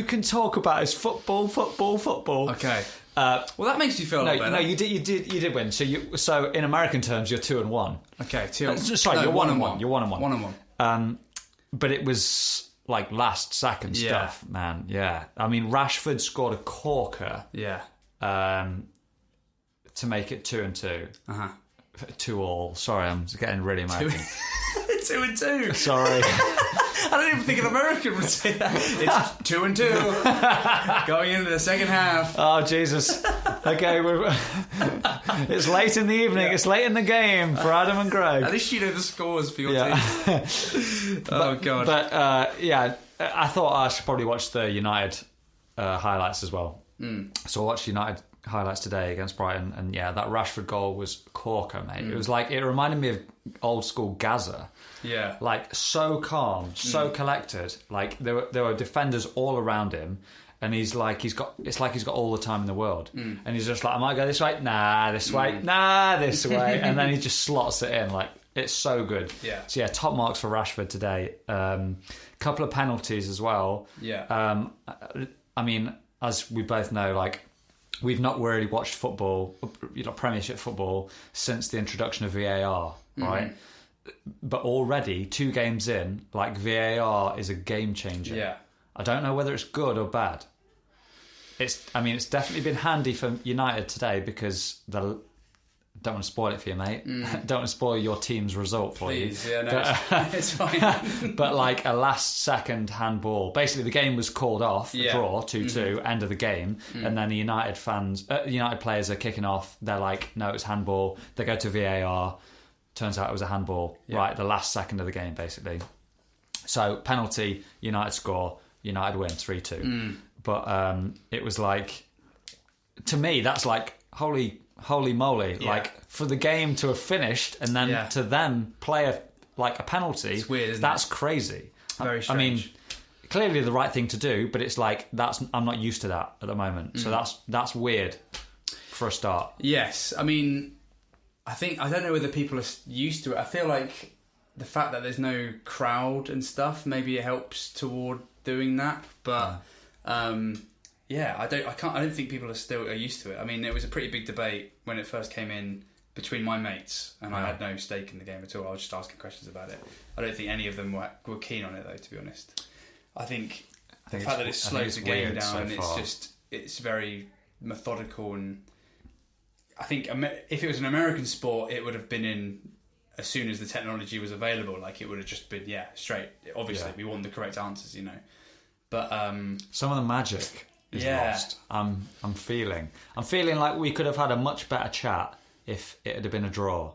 can talk about is football. Okay. Well, that makes you feel a lot better. No, you did win. So in American terms, you're 2-1. Okay, you're 1-1. You're 1-1. 1-1. But it was like last second stuff, man. Yeah. I mean, Rashford scored a corker. Yeah. To make it 2-2. 2-2. Sorry, I'm getting really American. 2-2. Sorry. I don't even think an American would say that. It's 2-2. Going into the second half. Oh, Jesus. Okay, it's late in the evening. Yeah. It's late in the game for Adam and Greg. At least you know the scores for your team. God. But, I thought I should probably watch the United highlights as well. So I watched United highlights today against Brighton, and that Rashford goal was corker, mate. It was like, it reminded me of old school Gaza. Yeah. Like, so calm, so collected. Like, there were defenders all around him, and he's got all the time in the world. And he's just like, I might go this way, nah, this way, nah, this way. And then he just slots it in. Like, it's so good. Yeah. So, top marks for Rashford today. Couple of penalties as well. Yeah. I mean, as we both know, like, we've not really watched football, Premiership football, since the introduction of VAR, right? But already, 2 games in, like, VAR is a game changer. Yeah. I don't know whether it's good or bad. It's definitely been handy for United today because don't want to spoil it for you, mate. Don't want to spoil your team's result for you. Please, it's fine. But like a last-second handball. Basically, the game was called off, draw, 2-2, end of the game, and then the United players are kicking off. They're like, no, it's handball. They go to VAR. Turns out it was a handball. Yeah. Right, the last second of the game, basically. So, penalty, United score, United win 3-2. But it was like, to me, that's like, holy moly. Yeah. Like, for the game to have finished and then to them play a penalty, it's weird, isn't that's it? Crazy. Very strange. I mean, clearly the right thing to do, but it's like, I'm not used to that at the moment. So that's weird for a start. Yes. I mean, I don't know whether people are used to it. I feel like the fact that there's no crowd and stuff, maybe it helps toward doing that. But I don't think people are used to it. I mean, it was a pretty big debate when it first came in between my mates, and I had no stake in the game at all. I was just asking questions about it. I don't think any of them were keen on it, though, to be honest. I think the fact that it slows the game down, it's very methodical, and I think if it was an American sport, it would have been in as soon as the technology was available. Like, it would have just been straight. Obviously, we want the correct answers, But some of the magic is lost. I'm feeling like we could have had a much better chat if it had been a draw,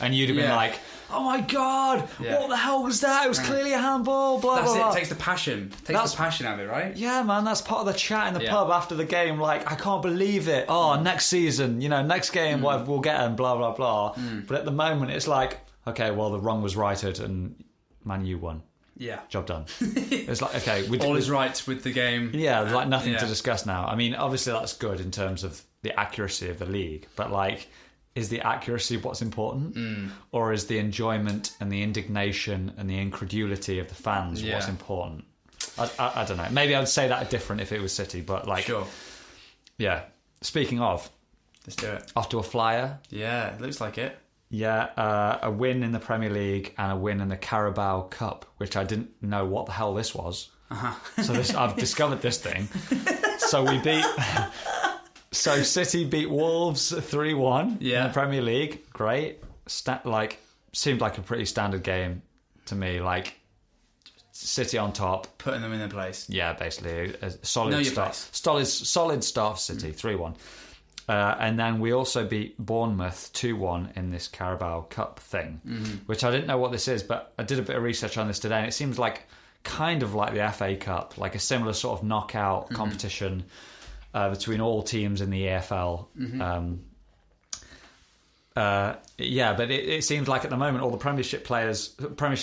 and you'd have been like, "Oh my god, what the hell was that? It was clearly a handball." Blah That's blah. It. Blah. It takes the passion. Takes the passion out of it, right? Yeah, man. That's part of the chat in the pub after the game. Like, I can't believe it. Oh, next season, next game, we'll get them. Blah blah blah. But at the moment, it's like, okay, well, the wrong was righted, and Man U won. Yeah. Job done. It's like, okay. All is right with the game. Yeah, there's like nothing to discuss now. I mean, obviously that's good in terms of the accuracy of the league, but like, is the accuracy what's important? Or is the enjoyment and the indignation and the incredulity of the fans what's important? I don't know. Maybe I would say that different if it was City, but like... Sure. Yeah. Speaking of... Let's do it. Off to a flyer. Yeah, it looks like it. Yeah, a win in the Premier League and a win in the Carabao Cup, which I didn't know what the hell this was. So I've discovered this thing. So we beat... So City beat Wolves 3-1 in the Premier League. Great. Seemed like a pretty standard game to me. Like, City on top. Putting them in their place. Yeah, basically. A solid start. Solid start for City, 3-1. And then we also beat Bournemouth 2-1 in this Carabao Cup thing, which I didn't know what this is, but I did a bit of research on this today, and it seems like kind of like the FA Cup, like a similar sort of knockout competition between all teams in the EFL. But it seems like at the moment all the Premiership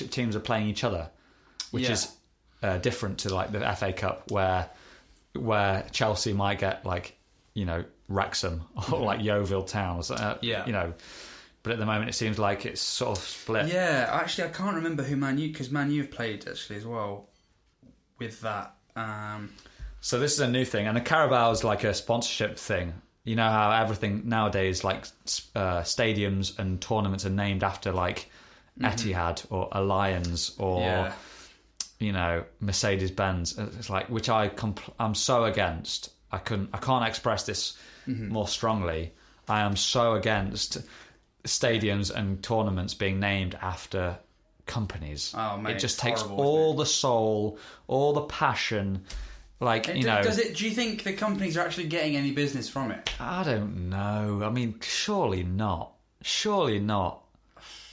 teams are playing each other, which is different to like the FA Cup, where Chelsea might get like, Wrexham or like Yeovil Town or something, but at the moment it seems like it's sort of split. Yeah, actually I can't remember who Man U, because Man U have played actually as well with that. So this is a new thing, and the Carabao is like a sponsorship thing. You know how everything nowadays, like stadiums and tournaments, are named after like Etihad or Allianz or you know, Mercedes-Benz. It's like, which I'm so against. I can't express this more strongly. I am so against stadiums and tournaments being named after companies. Oh, mate, it just takes all the soul, all the passion. Like, you know, do you think the companies are actually getting any business from it? I don't know. I mean, surely not. Surely not.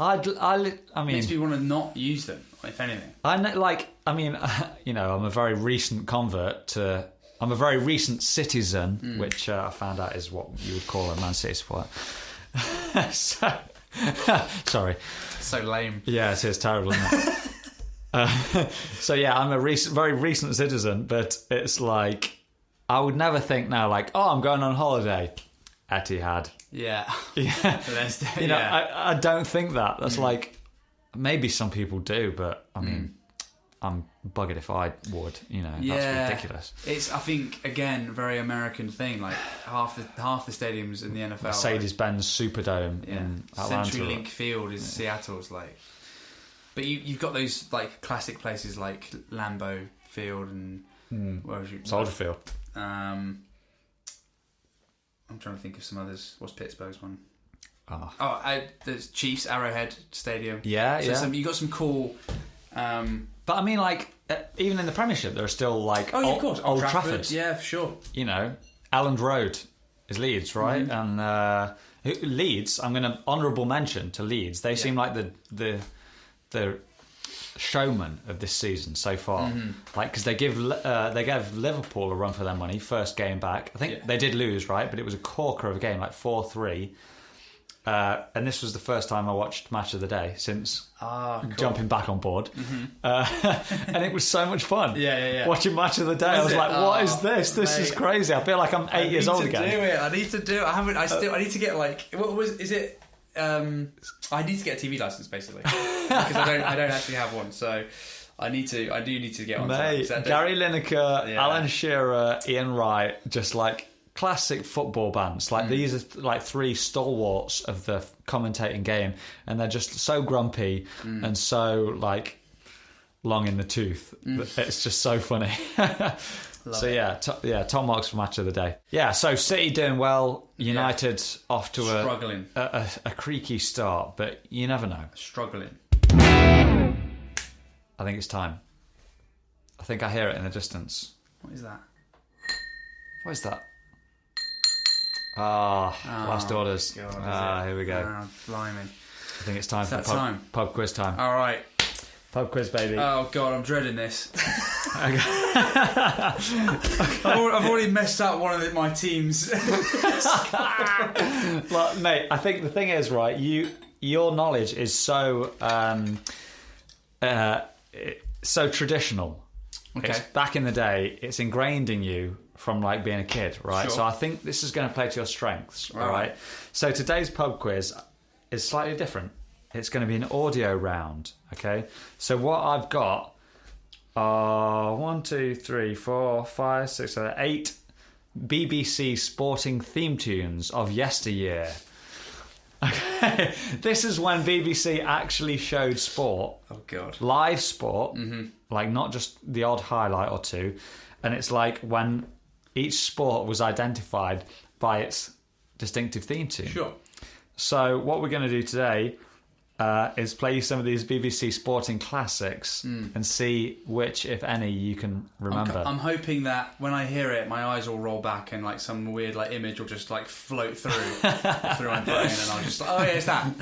I mean, makes me want to not use them, if anything. You know, I'm a very recent convert to. I'm a very recent citizen, which I found out is what you would call a Man City supporter. So, sorry. So lame. Yeah, it is terrible, isn't it? So yeah, I'm a very recent citizen, but it's like I would never think now, like, oh, I'm going on holiday, Etihad. Yeah. You know, I don't think that. That's like, maybe some people do, but I mean, I'm buggered if I would. You know, that's ridiculous. It's, I think, again, a very American thing. Like half the stadiums in the NFL, Mercedes-Benz Superdome in Atlanta. CenturyLink Field is Seattle's like. But you've got those like classic places like Lambeau Field and where was you? Soldier Field. I'm trying to think of some others. What's Pittsburgh's one? There's Chiefs Arrowhead Stadium. Yeah. You got some cool. But I mean, like, even in the Premiership, there are still like of course, Old Trafford. Yeah, for sure. You know, Elland Road is Leeds, right? And Leeds, I'm going to honourable mention to Leeds. They seem like the showman of this season so far. Like, because they gave Liverpool a run for their money, first game back. I think they did lose, right? But it was a corker of a game, like 4-3. And this was the first time I watched Match of the Day since jumping back on board. And it was so much fun. Watching Match of the Day. I was like, what is this? This is crazy. I feel like I'm 8 years old again. I need to do it. I need to get like, I need to get a TV license basically because I don't actually have one, so I do need to get on. Mate, Gary Lineker, Alan Shearer, Ian Wright, just like classic football bands. Like these are like three stalwarts of the commentating game, and they're just so grumpy and so like long in the tooth. It's just so funny. Tom Marks for Match of the Day. Yeah, so City doing well, United off to struggling. a creaky start, but you never know. Struggling. I think it's time. I think I hear it in the distance. What is that? What is that? Last orders. God, here we go. Blimey. I think it's time for pub quiz time. All right. Pub quiz, baby. Oh, God, I'm dreading this. I've already messed up one of my teams. Look, mate, I think the thing is, right, your knowledge is so so traditional. Okay. Back in the day, it's ingrained in you from like being a kid, right? Sure. So I think this is going to play to your strengths, all right? So today's pub quiz is slightly different. It's going to be an audio round, okay? So what I've got are 1, 2, 3, 4, 5, 6, 7, 8 BBC sporting theme tunes of yesteryear. Okay, this is when BBC actually showed sport. Oh, God. Live sport, like not just the odd highlight or two. And it's like when each sport was identified by its distinctive theme tune. Sure. So what we're going to do today is play you some of these BBC sporting classics and see which, if any, you can remember. I'm hoping that when I hear it, my eyes will roll back and like some weird like image will just like float through my brain, and I'll just like, oh yeah, it's that.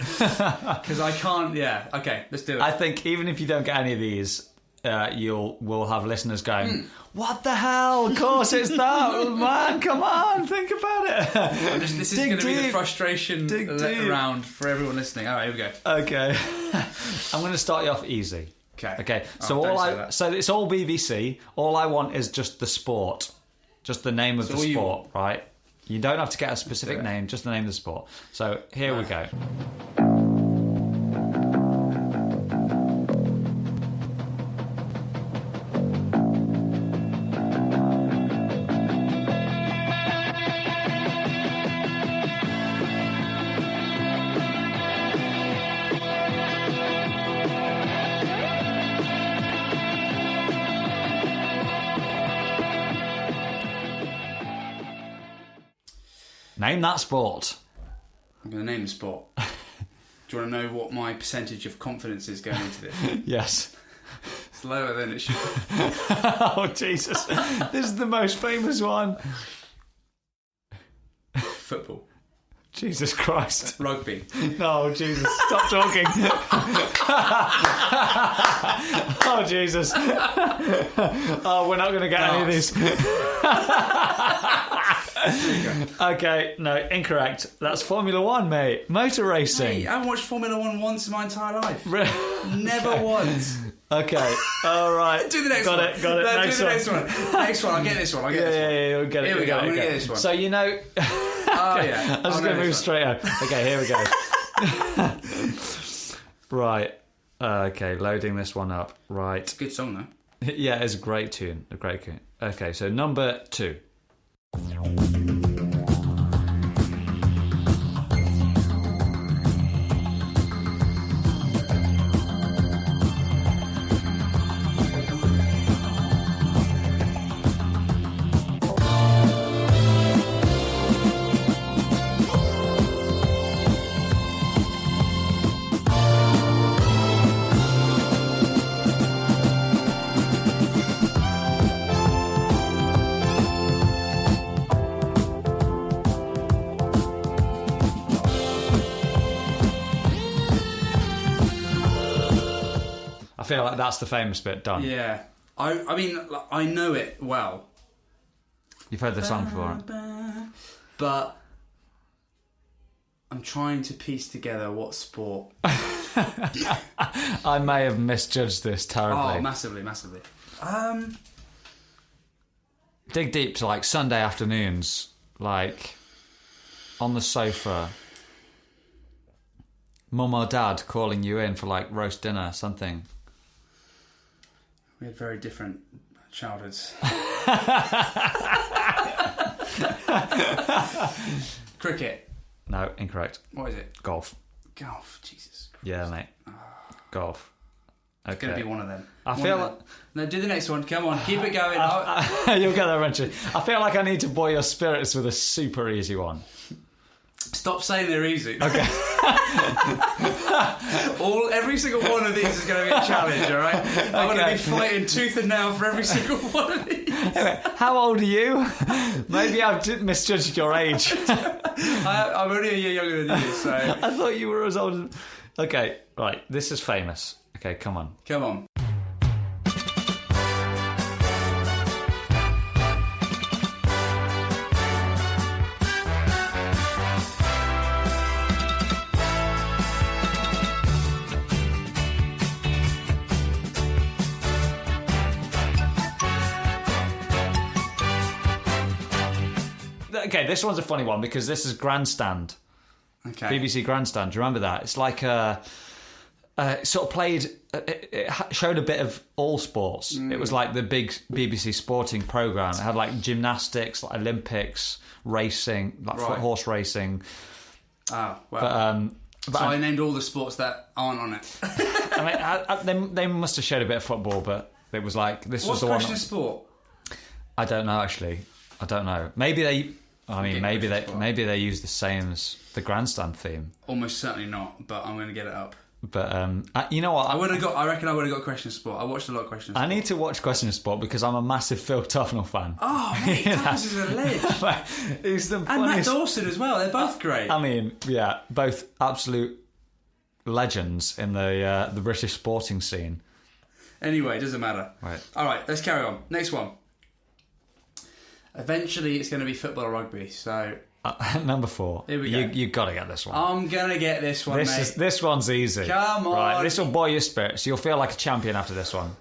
Because I can't. Yeah. Okay, let's do it. I think even if you don't get any of these, we'll have listeners going, what the hell? Of course it's that, man. Come on, think about it. This is going to be the frustration round for everyone listening. All right, here we go. Okay, I'm going to start you off easy. Okay. So so it's all BBC. All I want is just the sport, just the name of the sport, right? You don't have to get a specific name, just the name of the sport. So here we go. Name that sport. I'm going to name the sport. Do you want to know what my percentage of confidence is going into this? Yes. It's lower than it should be. Oh, Jesus. This is the most famous one. Football. Jesus Christ. Rugby. No, Jesus. Stop talking. Oh, Jesus. Oh, we're not going to get any of these. Okay, no, incorrect. That's Formula One, mate. Motor racing. Hey, I haven't watched Formula One once in my entire life. Never once. Okay, all right. Do the next one. Got it. No, do the next one. Next one. I'll get this one. Yeah, we'll get it. Here we go. I'm going to get this one. So, you know... Oh, yeah. I'm just going to move straight out. Okay, here we go. Right. Okay, loading this one up. Right. It's a good song, though. Yeah, it's a great tune. A great tune. Okay, so number 2. I feel like that's the famous bit done. Yeah. I mean, I know it well. You've heard the song before. But I'm trying to piece together what sport. I may have misjudged this terribly. Oh, massively. Dig deep to like Sunday afternoons, like on the sofa, mum or dad calling you in for like roast dinner, something. We had very different childhoods. Cricket. No, incorrect. What is it? Golf. Golf. Jesus Christ. Yeah, mate. Golf. Okay. It's going to be one of them. I feel like... No, do the next one. Come on, keep it going. You'll get there eventually. I feel like I need to buoy your spirits with a super easy one. Stop saying they're easy. Okay. Every single one of these is going to be a challenge, all right? I'm going to be fighting tooth and nail for every single one of these. Anyway, how old are you? Maybe I've misjudged your age. I'm only a year younger than you, so... I thought you were as old as... Okay, right, this is famous. Okay, come on. Come on. Okay, this one's a funny one because this is Grandstand. Okay. BBC Grandstand. Do you remember that? It's like sort of played. It showed a bit of all sports. It was like the big BBC sporting program. It had like gymnastics, like Olympics, racing, like horse racing. Oh, well. So I named all the sports that aren't on it. I mean, they must have showed a bit of football, but it was like this was the one. What's question sport? I don't know actually. I don't know. Maybe they. I mean, maybe they use the same as the Grandstand theme. Almost certainly not, but I'm going to get it up. But you know what? I reckon I would have got Question Sport. I watched a lot of Question Sport. I need to watch Question Sport because I'm a massive Phil Tufnell fan. Oh, mate, Tuffnell is a ledge. He's the and funniest. Matt Dawson as well. They're both great. I mean, yeah, both absolute legends in the British sporting scene. Anyway, it doesn't matter. Right. All right, let's carry on. Next one. Eventually, it's going to be football or rugby. So number 4. Here we go. You've got to get this one. I'm going to get this one, mate. This one's easy. Come on. Right, this will buoy your spirits. You'll feel like a champion after this one.